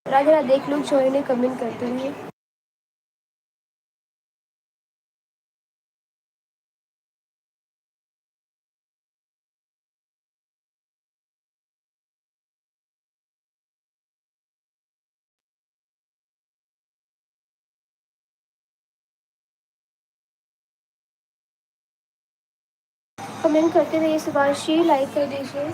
राधे राधे, एक लोग जो है कमेंट करते रहिए। कमेंट करते रहिए। सुभाषी लाइक कर दीजिए।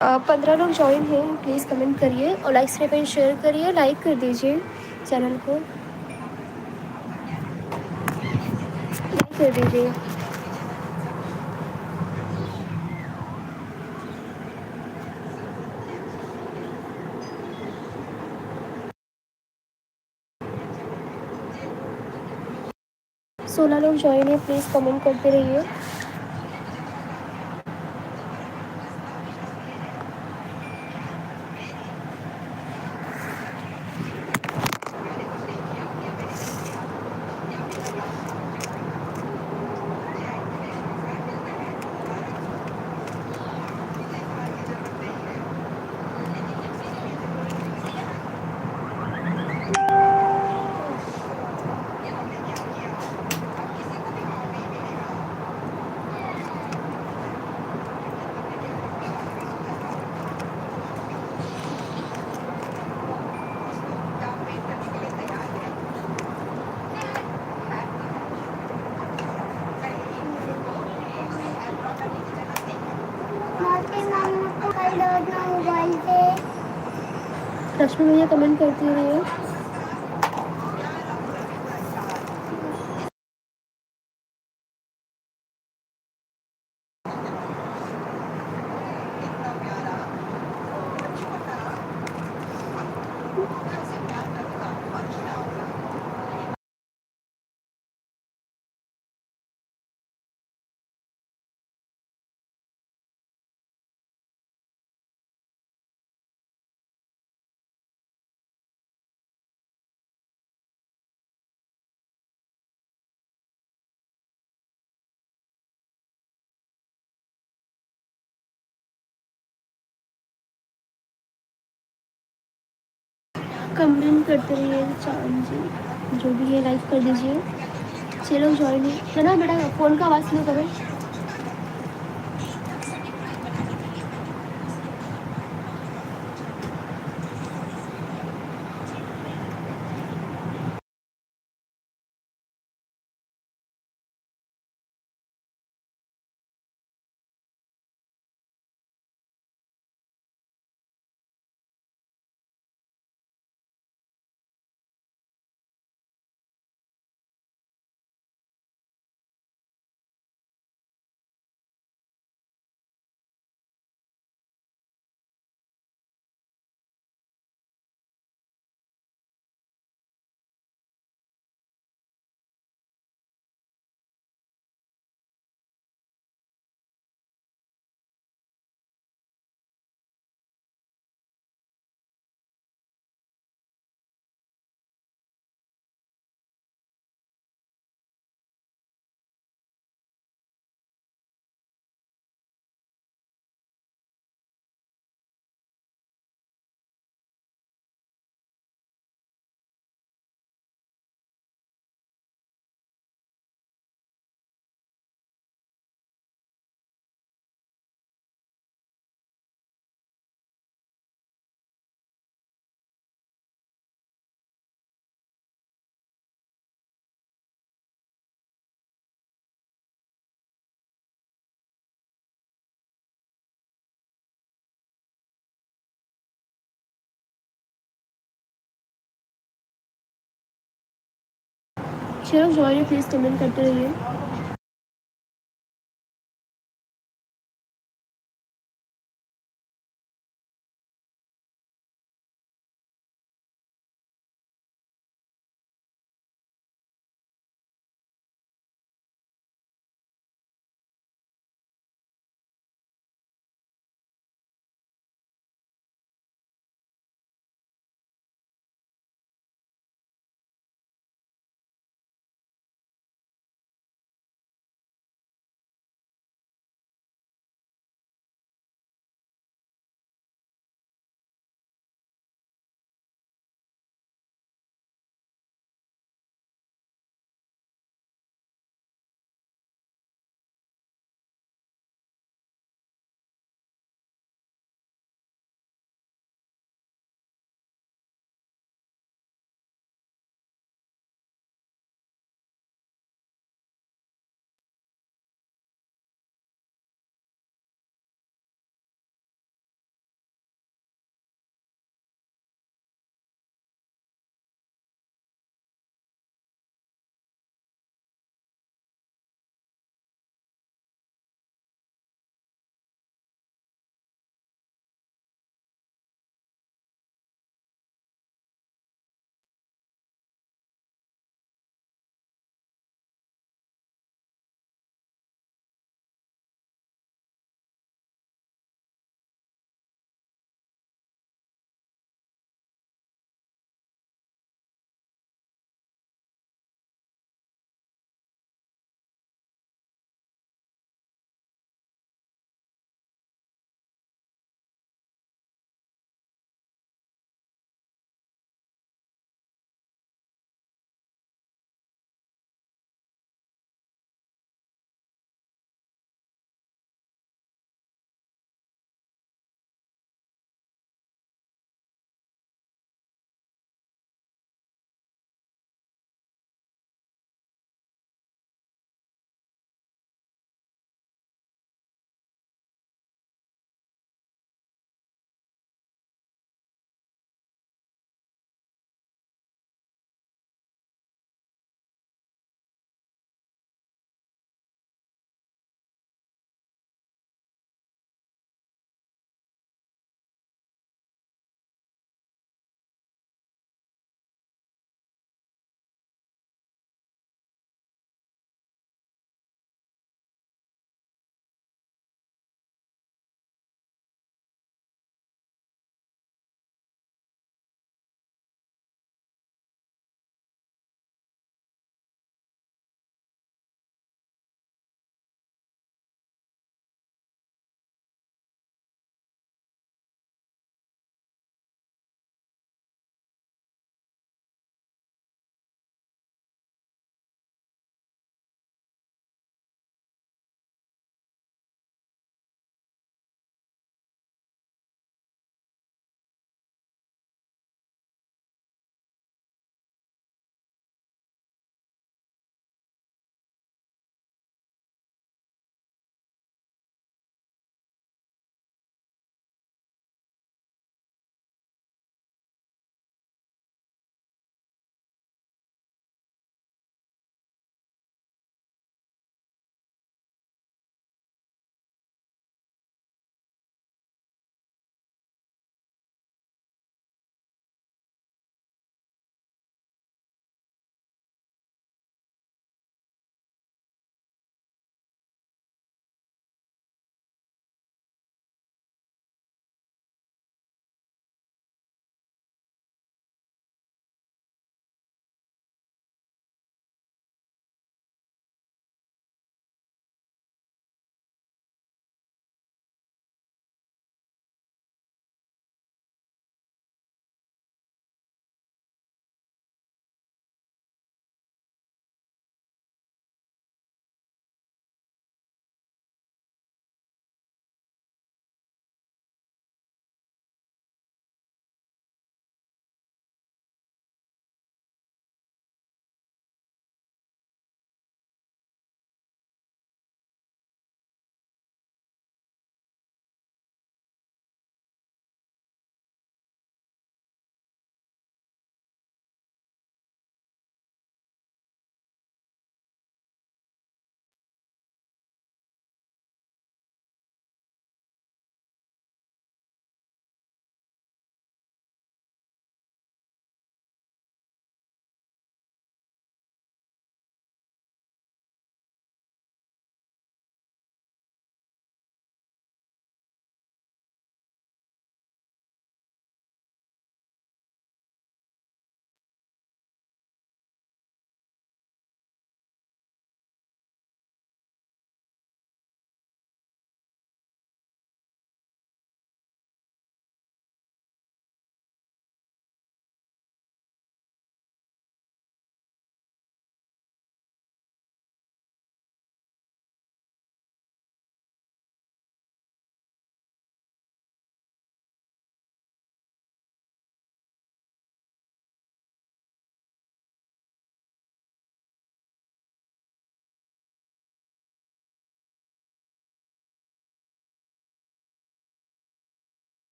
आप 15 लोग ज्वाइन हैं, प्लीज़ कमेंट करिए और लाइक सब्सक्राइब शेयर करिए। लाइक कर दीजिए चैनल को, लाइक कर दीजिए। 16 लोग ज्वाइन हैं, प्लीज़ कमेंट करते रहिए। लक्ष्मी भैया कमेंट करती रहिए। कमेंट करते रहिए। चांद जी जो भी है लाइक कर दीजिए। 6 लोग ज्वाइन है ना बेटा, फ़ोन का आवाज़ नहीं करो। चलो ज्वाइन प्लीज़ कमेंट करते रहिए।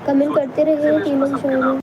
कमेंट करते रहिए तीनों ज्वाइन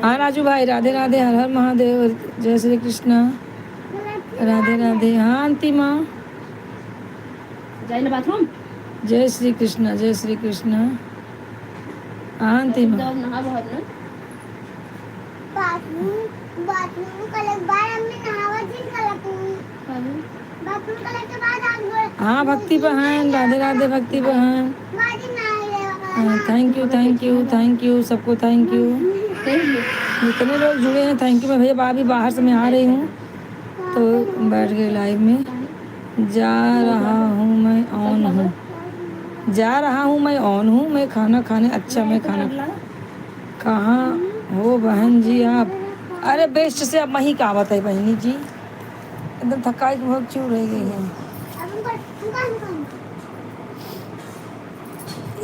हाँ राजू भाई, राधे राधे, हर हर महादेव, जय श्री कृष्ण, राधे राधे। हाँ अंतिमा, बाथरूम। जय श्री कृष्ण, जय श्री कृष्ण। हाँ अंतिमा, बाथरूम का लग बार हमने नहावा दिन का बाथरूम का लग के बाद हाँ भक्ति बहन, राधे राधे भक्ति बहन। Thank you thank you thank you सबको, थैंक यू जितने लोग जुड़े हैं, थैंक यू। मैं भैया अभी बाहर से मैं आ रही हूँ तो बैठ गए लाइव में। जा रहा हूँ मैं ऑन हूँ, जा रहा हूँ मैं ऑन हूँ, मैं खाना खाने। अच्छा मैं खाना कहाँ हो बहन जी आप? अरे बेस्ट से अब वही कहावत है बहनी जी, एकदम थकाई बहुत चूर रह गई है।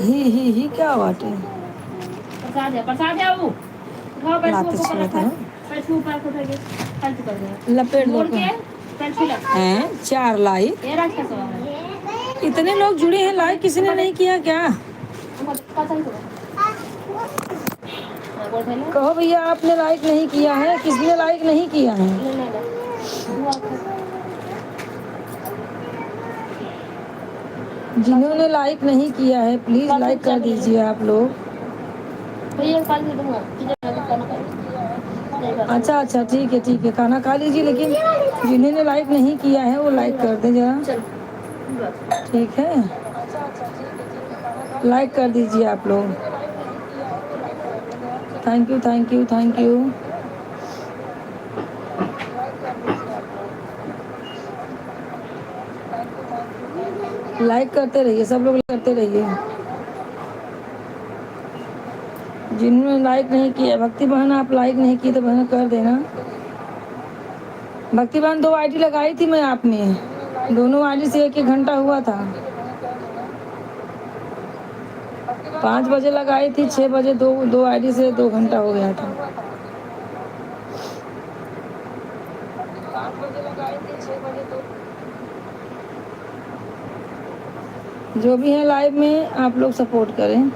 ही क्या बात है? प्रसाद है वो लाते छिड़ते हैं, लपेट दो हैं। 4 लाइक, इतने लोग जुड़े हैं, लाइक किसी ने नहीं किया क्या? कहो भैया आपने लाइक नहीं किया है, किसने लाइक नहीं किया है? जिन्होंने लाइक नहीं किया है प्लीज लाइक कर दीजिए आप लोग। अच्छा अच्छा ठीक है, खाना खा लीजिए, लेकिन जिन्होंने लाइक नहीं किया है वो लाइक कर दे जरा, ठीक है? लाइक कर दीजिए आप लोग। Thank you thank you thank you. Like करते रहिए, सब लोग करते रहिए। जिन्होंने लाइक नहीं किया, भक्ति बहन आप लाइक नहीं की तो बहन कर देना। भक्ति बहन 2 आईडी लगाई थी मैं आप में, दोनों आईडी से 1-1 घंटा हुआ था। 5 बजे लगाई थी, 6 बजे 2 आईडी से 2 घंटा हो गया था। 5 बजे लगाई थी, 6 बजे 2। जो भी है लाइव में आप लोग सपोर्ट करें।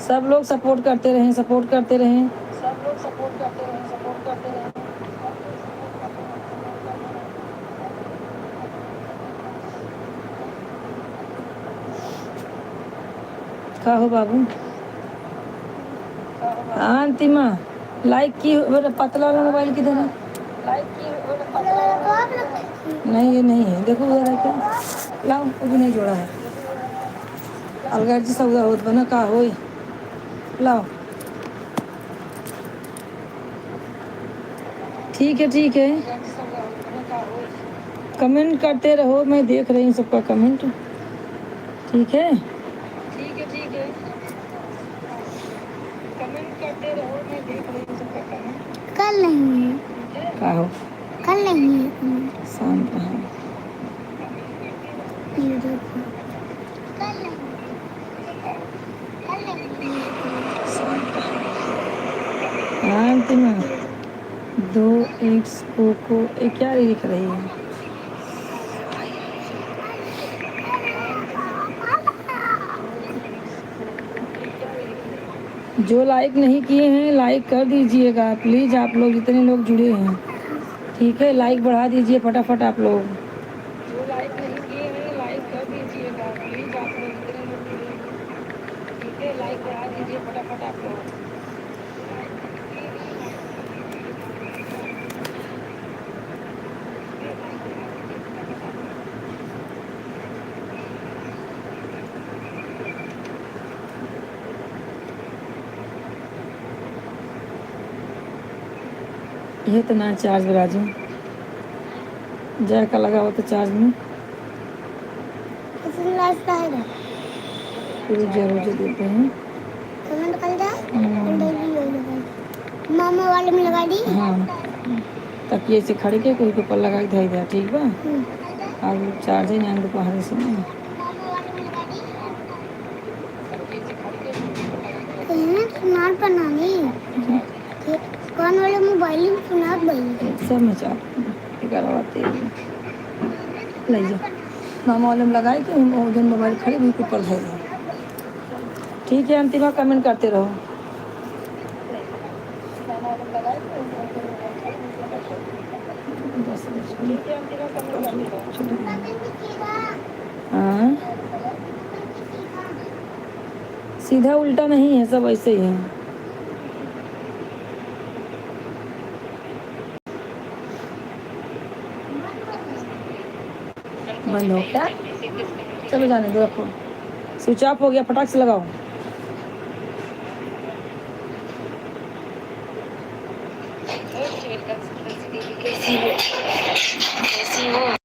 सब लोग सपोर्ट करते रहें, सपोर्ट करते रहें, सब लोग सपोर्ट करते रहें, सपोर्ट करते रहें। का हो बाबू? हाँ अंतिमा, लाइक की पतला वाला मोबाइल किधर है? लाइक की नहीं, ये नहीं है, देखो उधर है क्या? लाओ, वो भी नहीं जोड़ा है। अलगर जी सौदा होत बना का हो, लाओ। ठीक है, कमेंट करते रहो, मैं देख रही हूँ सबका कमेंट, ठीक है? कमेंट करते रहो, मैं देख रही हूँ सबका कमेंट। कल नहीं है का हो? कल नहीं है, शाम का है। ये देखो हाँ अंतिमा 2x कोको ये क्या लिख रही है? जो लाइक नहीं किए हैं लाइक कर दीजिएगा प्लीज़, आप लोग जितने लोग जुड़े हैं, ठीक है? लाइक बढ़ा दीजिए फटाफट आप लोग। जो लाइक नहीं किए हैं लाइक कर दीजिएगा प्लीज़, आप लोग जितने लोग जुड़े हैं, ठीक है? लाइक बढ़ा दीजिए फटाफट आप लोग। ये तो ना चार्ज राजू, जय का लगा हुआ तो चार्ज में जरूर देते हैं। मामा वाले में लगा दी। हाँ तकिए से खड़े के कोई ऊपर लगा के धर दिया, ठीक बा? अब चार्ज ही नहीं दोपहर से नहीं। बनानी दुकान वाले मोबाइल सुना भाई सब में चार करवाते ले जा नाम वाले में लगाए कि हम उधर मोबाइल खड़े बिल्कुल पर है। ठीक है अंतिमा, कमेंट करते रहो। हाँ सीधा उल्टा नहीं है, सब ऐसे ही है। बंद हो क्या? चलो जाने दो, रखो। स्विच ऑफ हो गया, फटाक से लगाओ। कैसी हो?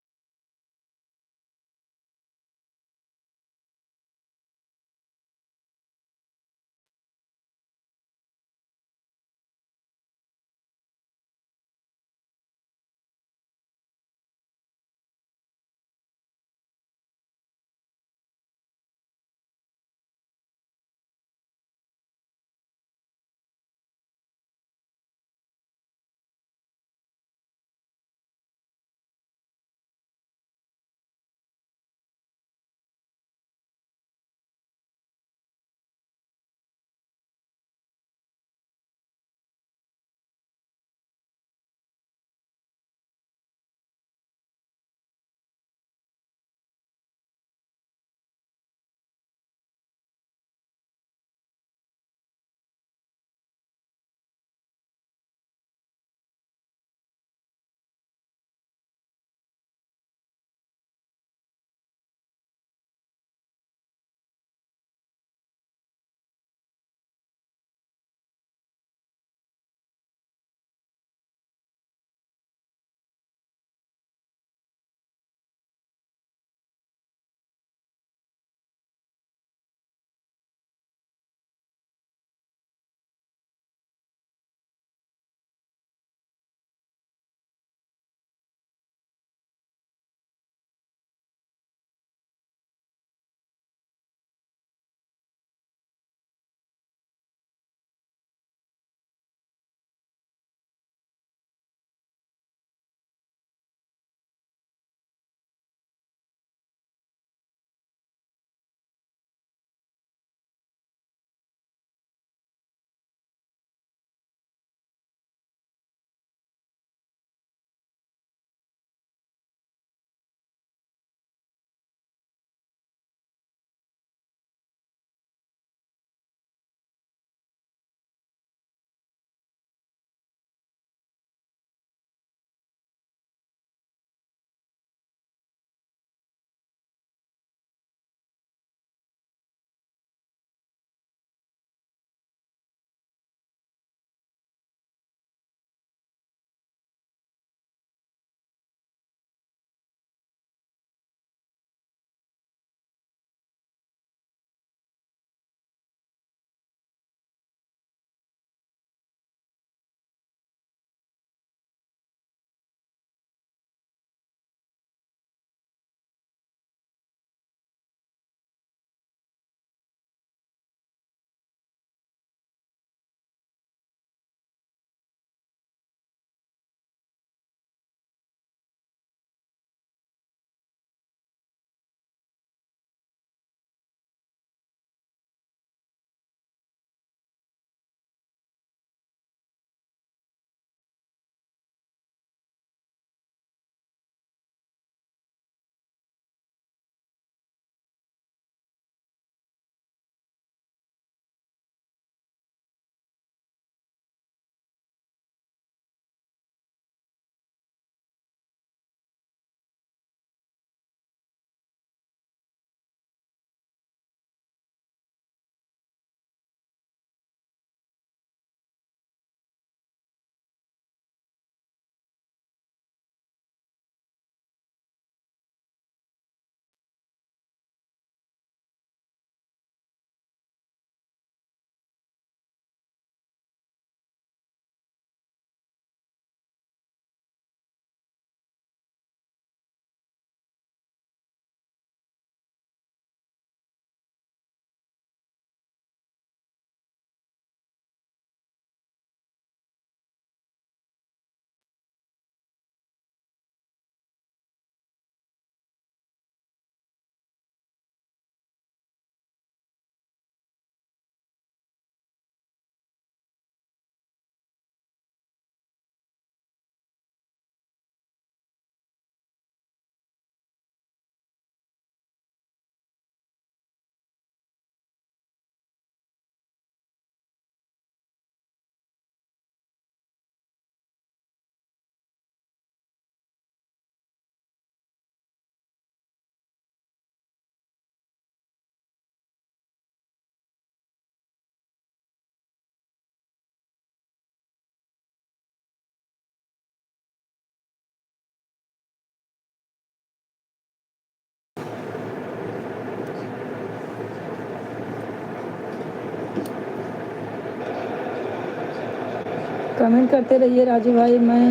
कमेंट करते रहिए राजू भाई, मैं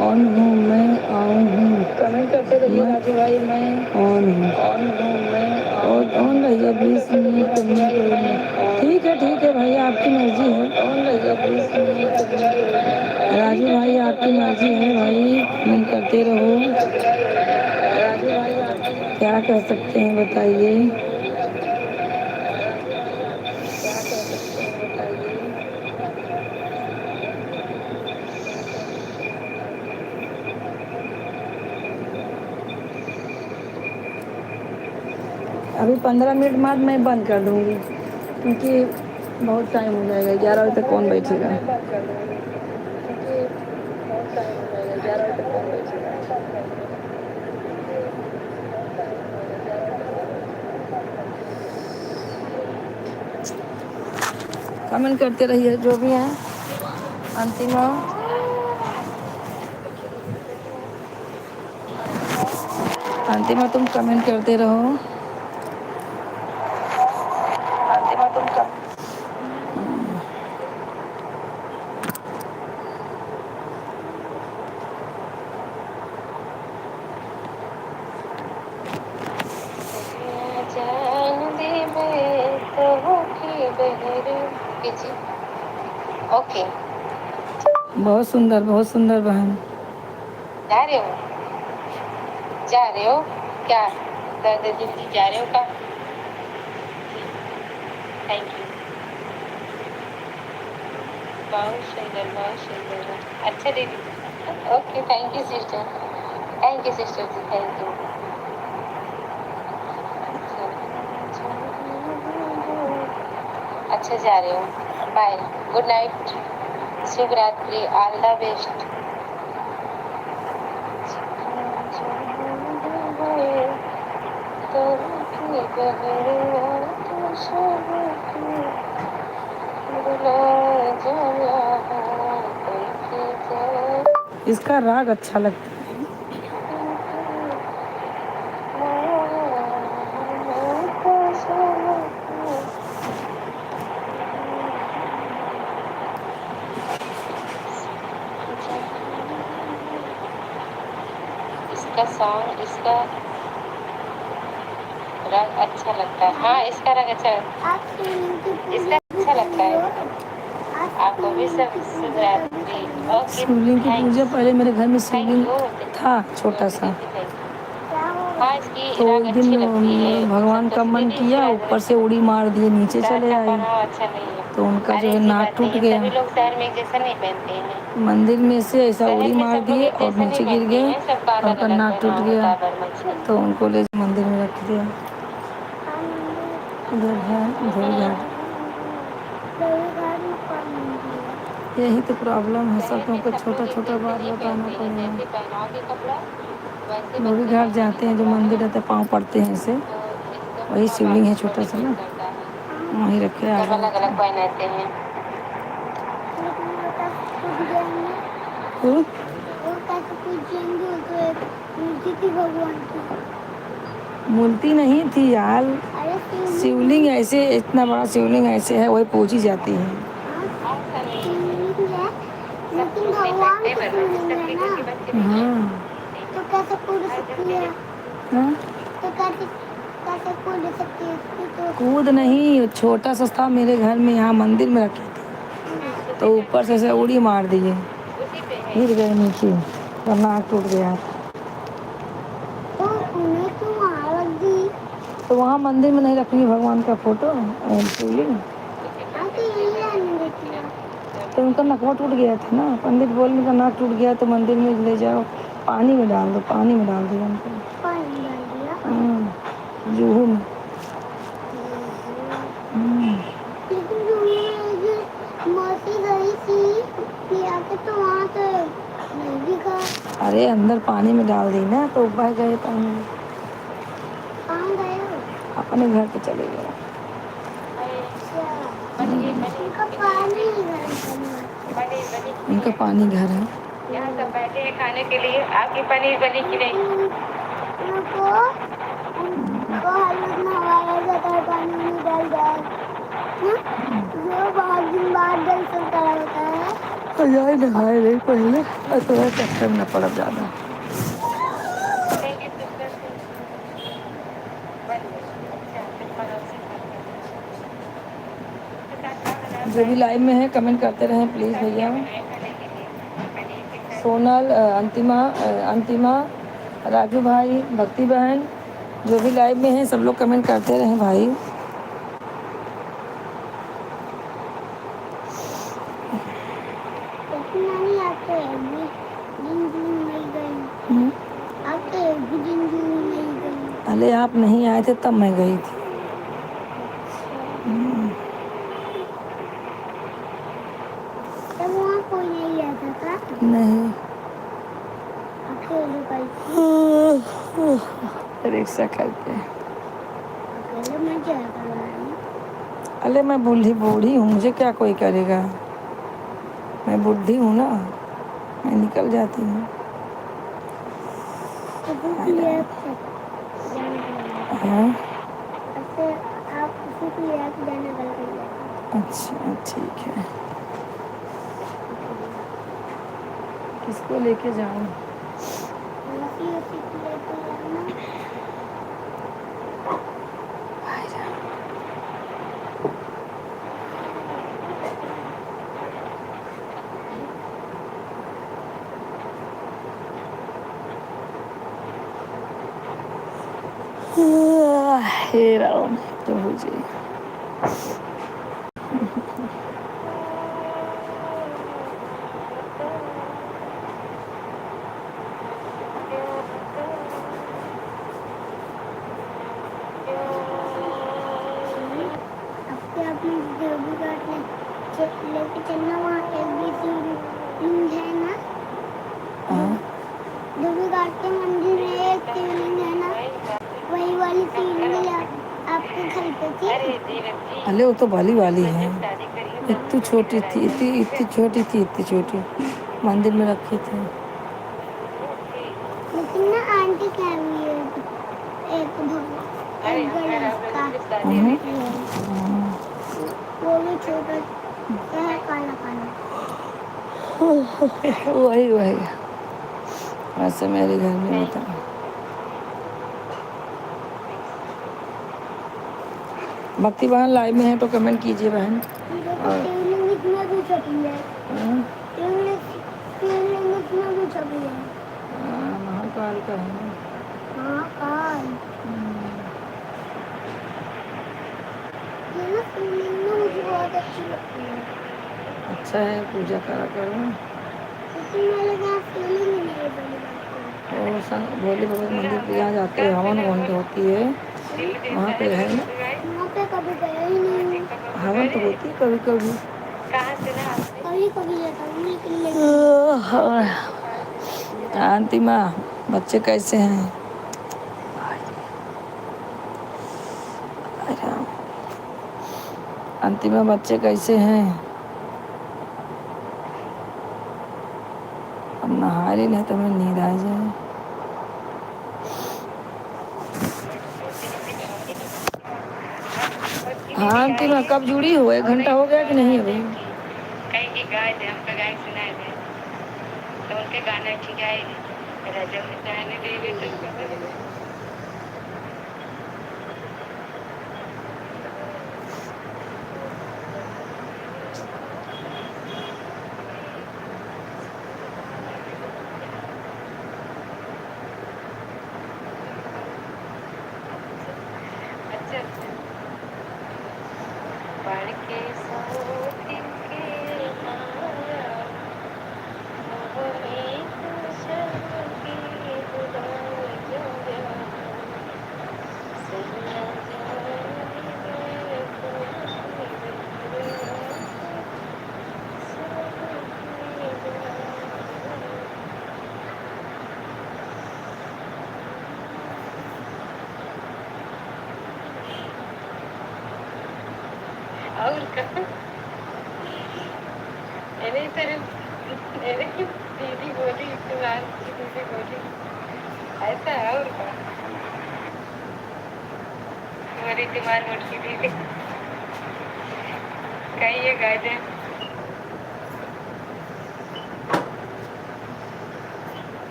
ऑन हूँ, मैं ऑन हूँ। कमेंट करते रहिए राजू भाई, मैं ऑन हूँ, मैं ऑन रहिए 20 मिनट कमेंट। ठीक है भाई, आपकी मर्जी है। ऑन रहिए 20 मिनट कमेंट। राजू भाई आपकी मर्जी है भाई, कमेंट करते रहो। राजू भाई आपकी क्या कह सकते हैं बताइए, क्या कह सकते हैं बताइए। अभी 15 मिनट बाद मैं बंद कर दूँगी, क्योंकि बहुत टाइम हो जाएगा, 11 बजे तक कौन बैठेगा। कमेंट करते रहिए जो भी हैं। अंतिमा अंतिमा तुम कमेंट करते रहो। अंतिमा तुम ओके, बहुत सुंदर बहन। जा रहे हो क्या, दर्द दिल की जा रहे हो क्या? थैंक यू, बहुत सुंदर। अच्छा दीदी, okay, thank you sister ji, thank you. अच्छा जा रहे हो, बाय, गुड नाइट, शुभ रात्रि, ऑल द बेस्ट। इसका राग अच्छा लगता है। इसका सॉन्ग, इसका रंग अच्छा लगता है। हाँ, इसका रंग अच्छा, इसका अच्छा लगता है। आपको भी सब शुभ रात्रि। शिवलिंग की पूजा पहले मेरे घर में शिवलिंग था छोटा सा, तो एक दिन भगवान का मन किया, ऊपर से उड़ी मार दिए, नीचे चले आए, तो उनका जो है नाक टूट गया। मंदिर में से ऐसा उड़ी मार दिए और नीचे गिर गए और उनका नाक टूट गया, तो उनको ले मंदिर में रख दिया। उधर है, उधर घाट। यही तो प्रॉब्लम है, सब लोगों को छोटा छोटा बात बताना पड़ेगा। लोग घाट जाते हैं, जो मंदिर रहता है पाँव पड़ते हैं ऐसे, वही शिवलिंग है छोटा सा ना, वहीं रखे आगे। अलग अलग पहनाते हैं। भगवान की मूर्ति नहीं थी यार, शिवलिंग ऐसे, इतना बड़ा शिवलिंग ऐसे है, वही पूजी जाती है। लेकिन भगवान की शिवलिंग है ना। हाँ, तो कैसे पूज सकती है? हाँ, तो कैसे कैसे कूद सकती है इसकी? तो कूद नहीं, छोटा सा था मेरे घर में, यहाँ मंदिर में रखी थी, तो ऊपर से उड़ी मार दिए, गिर गए नीचे, और नाक टूट गया। तो उन्हें क्यों वहाँ रख दी? तो वहाँ मंदिर में नहीं रखेंगे भगवान का फोटो शिवलिंग? तो यही रहने देती है। तो उनका नकवा टूट गया था ना, पंडित बोले उनका नाक टूट गया तो मंदिर में ले जाओ, पानी में डाल दो, पानी में डाल दिया उनको। पानी में डाल दिया? हाँ, जूहू में। लेकिन जूहू में जो मौसी गई थी पिया के, तो वहाँ से नहीं दिखा। अरे अंदर पानी में डाल दी ना, तो बह गए पानी में। कहाँ गए हो? अपने घर पे चले गए। उनका पानी घर है। यहाँ सब बैठे हैं खाने के लिए, आपकी पनीर बनी कि नहीं? उनको हलवा में हवाया जाता है, पानी में डाल जाए, जो बहुत दिन बाद दर्शन करा होता है। जाए नहाए नहीं पहले और थोड़ा चक्कर न पड़ ज़्यादा। जो भी लाइव में है कमेंट करते रहें प्लीज़ भैया। सोनल, अंतिमा, राजू भाई, भक्ति बहन, जो भी लाइव में हैं सब लोग कमेंट करते रहें भाई। नानी आप तो एक भी दिन जून नहीं गई। आप तो एक भी दिन जून नहीं गई। अरे आप नहीं आए थे तब मैं गई थी। तब वहाँ कोई नहीं रहता था। नहीं अकेले गई थी। रिक्शा करके। अकेले मैं क्या करवाऊँ? अरे मैं बूढ़ी हूँ, मुझे क्या कोई करेगा। मैं बुढ़ी हूँ ना, मैं निकल जाती हूँ। हाँ आप उसी को लेकर जाने वाले। अच्छा ठीक है। किसको लेके जाऊँ? हे राम प्रभु जी। लेके चलना वहाँ एक भी शिवलिंग है ना। देवी घाट के मंदिर में एक शिवलिंग है ना, वही वाली शिवलिंग आपके घर पे थी। अरे वो तो भली वाली है, इतनी छोटी थी, इतनी छोटी थी, इतनी छोटी मंदिर में रखी थी। लेकिन ना आंटी क्या हुई है एक गणेश का वो भी छोटा है, काला काला। वही वैसे मेरे घर में भी था। भक्ति बहन लाइव में है तो कमेंट कीजिए बहन। और महाकाल का है। महाकाल ये ना शिवलिंग ना मुझे बहुत अच्छी लगती है। अच्छा है, पूजा करा करो। लेकिन मेरे यहाँ शिवलिंग ही नहीं बनी। और भोले बाबा के मंदिर पे जहाँ जाते हैं हवन ववन तो होती है, वहाँ पे है ना। वहाँ पे कभी गया ही नहीं हूँ। हवन तो होती है कभी कभी। कभी कभी जाता हूँ लेकिन अंतिमा, बच्चे कैसे हैं? अंतिमा बच्चे कैसे हैं? अब नहा रही नहीं तो हमें नींद आ जाए। हाँ अंतिमा कब जुड़ी हो? 1 घंटा हो गया कि नहीं अभी? कहीं की गाय थे, हमको गाय सुनाए थे तो उनके गाने ठीक है राजा में जाने दे अच्छा पढ़ के सो दिन के माया वो एक शब्द की बुलाए जो सैया जाने और कहा मैंने सिर्फ मेरे दीदी बोली इस्तेमाल की दीदी बोली ऐसा है और क्या तुम्हारी दिमाग उठकी दीदी कहीं ये गाय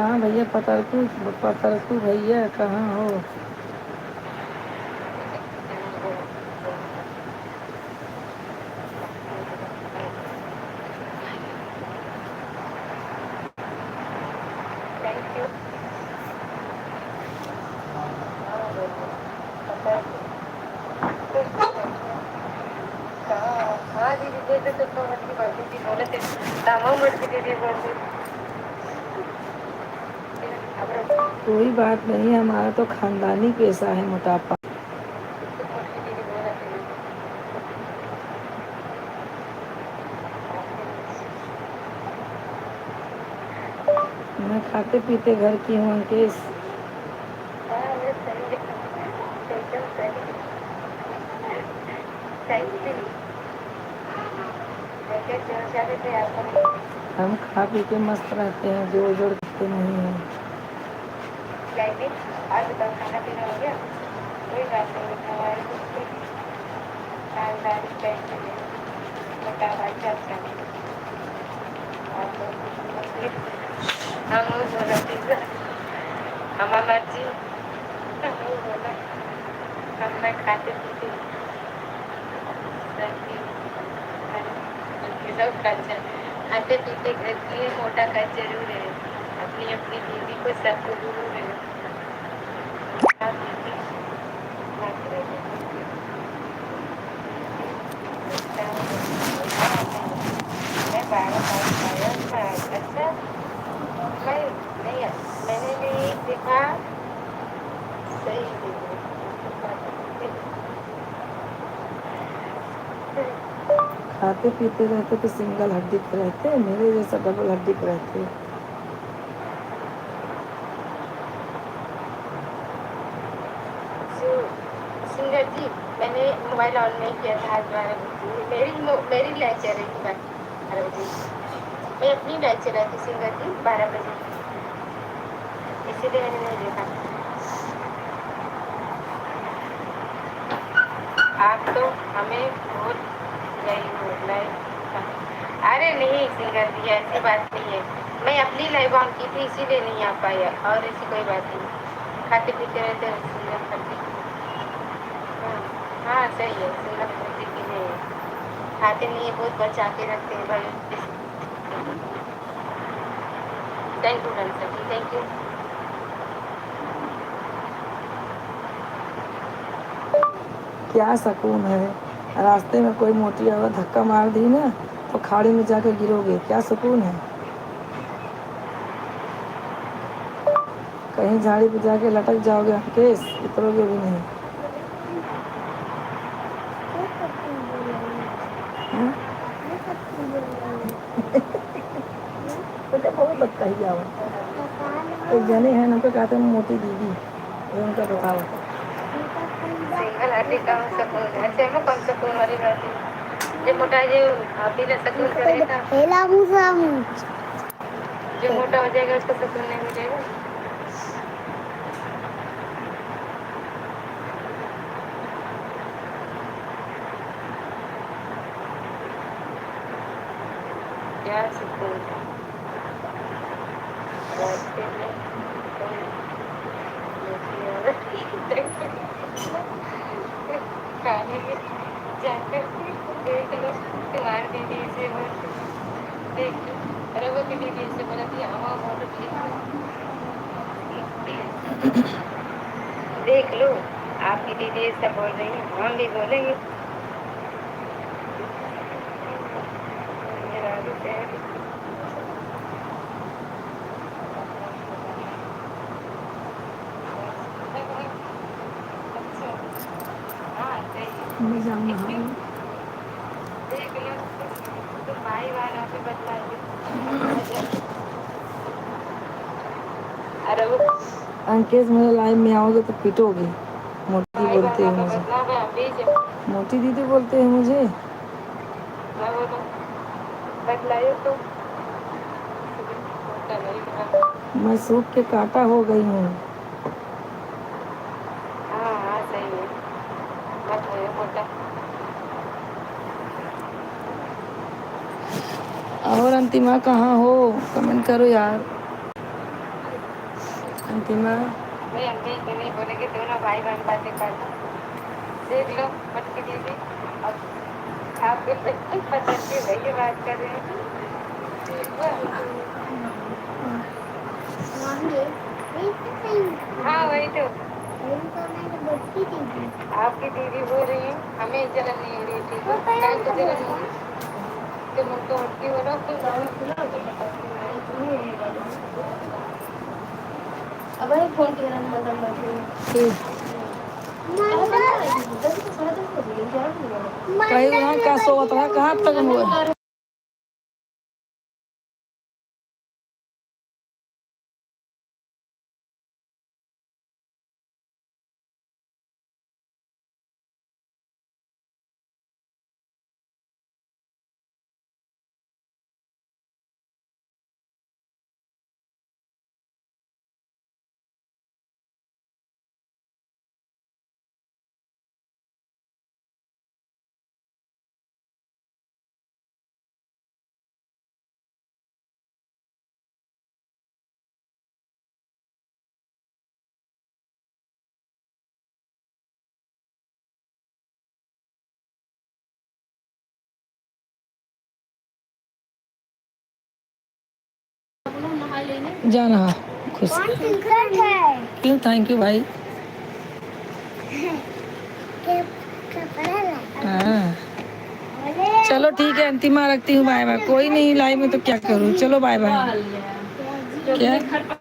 हाँ भैया पतरकू भैया कहाँ हो? Thank you. हाँ दीदी दे दे तो मछली बोलती थी बोले थे तमाम मछली दीदी बोलती कोई बात नहीं, हमारा तो खानदानी पेशा है मोटापा। मछली दीदी बोला थे। मैं खाते पीते घर की हूँ अंकेश। हाँ वो सही है एकदम सही। Thank you. कैसे जोर जाते थे आपको? हम खा पी के मस्त रहते हैं, जोड़ जोड़ करते नहीं हैं। लाइटिंग आज बताओ खाना पीना हो गया? कोई बात नहीं हमारे कुछ खानदानी कैसे बता भाई अच्छा हम वो बोला पिज्जा हमारा मर्जी हम वो बोला हम मैं खाते पीते सब कल्चर खाते पीते घर की मोटा का जरूर है। अपनी अपनी दीदी को सबको जरूर है। मैं 12 साल अच्छा मैं नहीं मैंने भी देखा सही खाते पीते रहते तो सिंगल हड्डी पे रहते, मेरे जैसा डबल हड्डी पे रहते। सिंगर जी मैंने मोबाइल ऑन नहीं किया था आज 12 बजे मेरी लाइट चल रही थी 12 बजे मैं अपनी लाइट चला थी सिंगर जी 12 बजे इसीलिए मैंने नहीं देखा। आप तो हमें बहुत गई हो लाइव। अरे नहीं सिंगर जी ऐसी बात नहीं है मैं अपनी लाइव ऑन की थी इसीलिए नहीं आ पाया और ऐसी कोई बात नहीं खाते पीते रहते सिंगर करते। हाँ सही है सिंगर म्यूजिक में खाते नहीं है बहुत बचा के रखते हैं भाई। Thank you dancer ji thank you. क्या सुकून है, रास्ते में कोई मोटी औरत धक्का मार दी ना तो खाड़ी में जाकर गिरोगे, क्या सुकून है। कहीं झाड़ी पे जाके लटक जाओगे अंकेश, उतरोगे भी नहीं। बेटा बहुत बदतही आवत एक जने हैं उनको कहते हैं मोटी दीदी, ये उनका बताओ। सिंगल हड्डी का सुकून ऐसे में कौन सुकून वाली बात है जो मोटा जो अभी ना सुकून करेगा जो मोटा हो जाएगा उसको सुकून नहीं मिलेगा। क्या सुकून रास्ते में खाने में जाकर देख लो तुम्हारी दीदी से देख लो अरे वो भी दीदी से बोला थी हवा बहुत देख लो आपकी दीदी ऐसा बोल रही है हम भी बोलेंगे। मैं जाऊँगा देख लो तो भाई वाला भी बताइए। अरे वो अंकेश मेरे लाइव में आओगे तो पिटोगे। मोटी भाई बोलते वाला हैं का मुझे, बदलाव है प्लीज मोटी दीदी बोलते हैं मुझे। मैं बोलूं बदलाइए तो मैं सूख के कांटा हो गई हूँ। हाँ हाँ सही है मत हो मोटा। और अंतिमा कहाँ हो, कमेंट करो यार। अंतिमा नहीं अंकल को नहीं बोलेंगे, दोनों भाई बहन बातें कर लो। देख लो मटकी दीदी, अब आपके बच्चे पता के भैया बात कर रहे हैं। हाँ वही तो आपकी दीदी बोल रही है हमें जलन नहीं हो रही, ठीक है टाइम तो जलन होगी, तुम उनको मटकी बोलो। अब फोन के मतलब ठीक कहीं वहाँ का सोवत रहा, कहाँ तक हुआ जाना खुश क्यों थैंक यू भाई हाँ चलो ठीक है अंतिमा रखती हूँ बाय बाय कोई नहीं लाइव में तो क्या करूँ चलो बाय बाय क्या